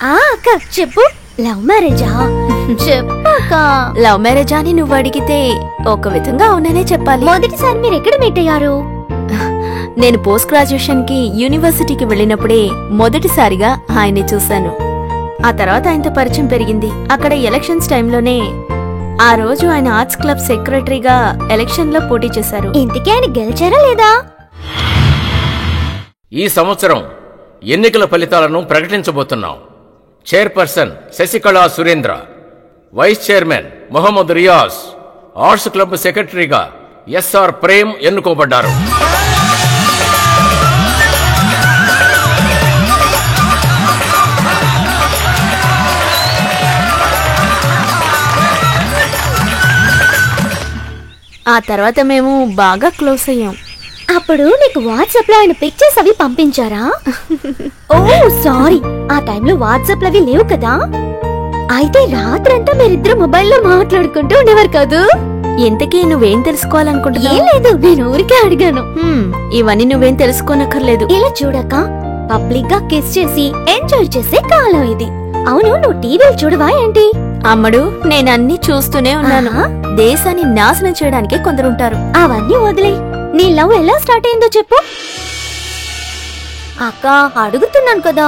అక్క చెప్పు. లవ్ మ్యారేజా? చెప్పాక. లవ్ మ్యారేజా అని నువ్వు అడిగితే ఒక విధంగా అవుననే చెప్పాలి. మొదటిసారి మీరు ఎక్కడ మీట్ అయ్యారు? నేను పోస్ట్ గ్రాడ్యుయేషన్ కి యూనివర్సిటీకి వెళ్ళినప్పుడే మొదటిసారిగా ఆయన్ని చూశాను. ఆ తర్వాత ఆయనతో పరిచయం పెరిగింది. అక్కడ ఎలక్షన్స్ టైంలోనే. ఆ రోజు ఆయన ఆర్ట్స్ క్లబ్ సెక్రటరీగా ఎలక్షన్ లో పోటీ చేశారు. ఇంతకీ ఆయన గెలిచారా లేదా? ఈ సంవత్సరం ఎన్నికల ఫలితాలను ప్రకటించబోతున్నాం. Chairperson Sasikala Surendra, vice chairman Mohammed Riyaz, arts club సెక్రటరీగా ఎస్ఆర్ ప్రేమ్ ఎన్నుకోబడ్డారు. ఆ తర్వాత మేము బాగా క్లోజ్ అయ్యాం. అప్పుడు నీకు వాట్సాప్ లో ఆయన పిక్చర్స్ అవి పంపించారా? ఓ సారీ, ఆ టైంలో వాట్సాప్ లో అవి లేవు కదా. అయితే రాత్రంతా మీరిద్దరు మొబైల్లో మాట్లాడుకుంటూ ఉండేవారు కాదు? ఇంతకీ నువ్వేం తెలుసుకోవాలనుకుంటున్నా? ఏం లేదు, నేను ఊరికే అడిగాను. ఇవన్నీ నువ్వేం తెలుసుకోనక్కర్లేదు. ఇలా చూడక పబ్లిక్ గా కిస్ చేసి ఎంజాయ్ చేసే కాలం ఇది. అవును, నువ్వు టీవీలు చూడవా ఏంటి? అమ్మడు, నేనన్నీ చూస్తూనే ఉన్నాను. దేశాన్ని నాశనం చేయడానికే కొందరుంటారు. అవన్నీ వదిలే, నీ లవ్ ఎలా స్టార్ట్ అయిందో చెప్పు. అక్క అడుగుతున్నాను కదా.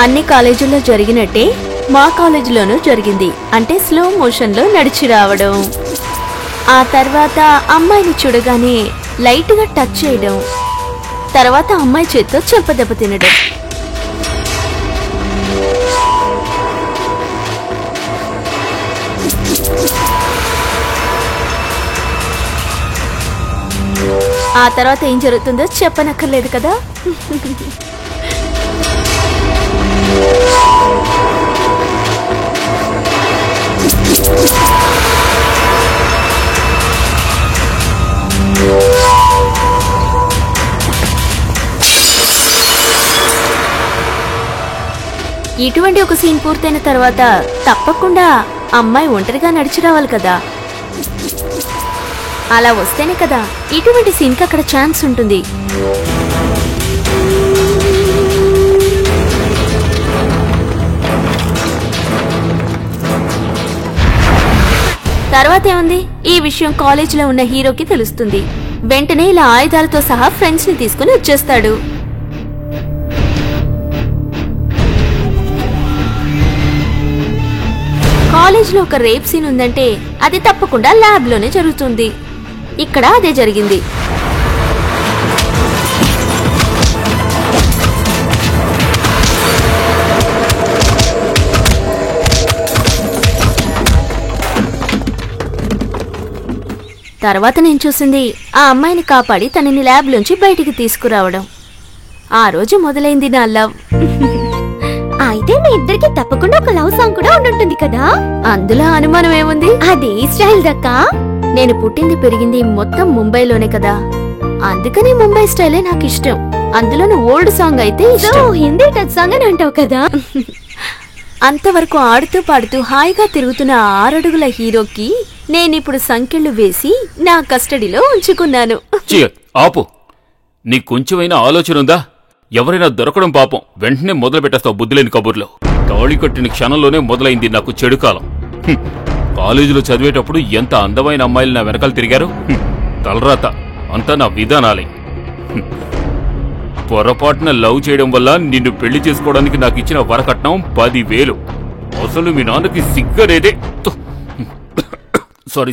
అన్ని కాలేజీల్లో జరిగినట్టే మా కాలేజీలోనూ జరిగింది. అంటే స్లో మోషన్ లో నడిచి రావడం, ఆ తర్వాత అమ్మాయిని చూడగానే లైట్ గా టచ్ చేయడం, తర్వాత అమ్మాయి చేత్తో చెంపదెబ్బ తినడం. ఆ తర్వాత ఏం జరుగుతుందో చెప్పనక్కర్లేదు కదా. ఇటువంటి ఒక సీన్ పూర్తయిన తర్వాత తప్పకుండా అమ్మాయి ఒంటరిగా నడిచి రావాలి కదా. అలా వస్తేనే కదా ఇటువంటి సీన్కి అక్కడ ఛాన్స్ ఉంటుంది. తర్వాత ఏముంది, ఈ విషయం కాలేజీలో ఉన్న హీరోకి తెలుస్తుంది. వెంటనే ఇలా ఆయుధాలతో సహా ఫ్రెండ్స్ ని తీసుకుని వచ్చేస్తాడు. కాలేజ్లో ఒక రేప్ సీన్ ఉందంటే అది తప్పకుండా ల్యాబ్ లోనే జరుగుతుంది. ఇక్కడ అదే జరిగింది. తర్వాత నేను చూసింది ఆ అమ్మాయిని కాపాడి తనని ల్యాబ్ లోంచి బయటికి తీసుకురావడం. ఆ రోజు మొదలైంది నా లవ్. అయితే మీ ఇద్దరికి తప్పకుండా ఒక లవ్ సాంగ్ కూడా ఉండుంటుంది కదా. అందులో అనుమానం ఏముంది? అదే స్టైల్ దక్కా. నేను పుట్టింది పెరిగింది మొత్తం ముంబైలోనే కదా, అందుకని ముంబై స్టైలే నాకు ఇష్టం. అందులోని ఓల్డ్ సాంగ్ అయితే హిందీ టచ్ సాంగ్ అని అంటావు కదా. అంతవరకు ఆడుతూ పాడుతూ హాయిగా తిరుగుతున్న 6 అడుగుల హీరోకి నేనిప్పుడు సంకెళ్లు వేసి నా కస్టడీలో ఉంచుకున్నాను. ఆపు, నీ కొంచెమైనా ఆలోచన ఉందా? ఎవరైనా దొరకడం పాపం, వెంటనే మొదలు పెట్టేస్తావు బుద్ధిలేని కబుర్లో. తాళి కట్టిన క్షణంలోనే మొదలైంది నాకు చెడుకాలం. కాలేజీలో చదివేటప్పుడు ఎంత అందమైన అమ్మాయిలు నా వెనకాల తిరిగారు. తలరాత అంతా నా విధానాలే. పొరపాటున లవ్ చేయడం వల్ల నిన్ను పెళ్లి చేసుకోవడానికి నాకు ఇచ్చిన వరకట్నం 10,000. అసలు మీ నాన్నకి సిగ్గరేదే. సారీ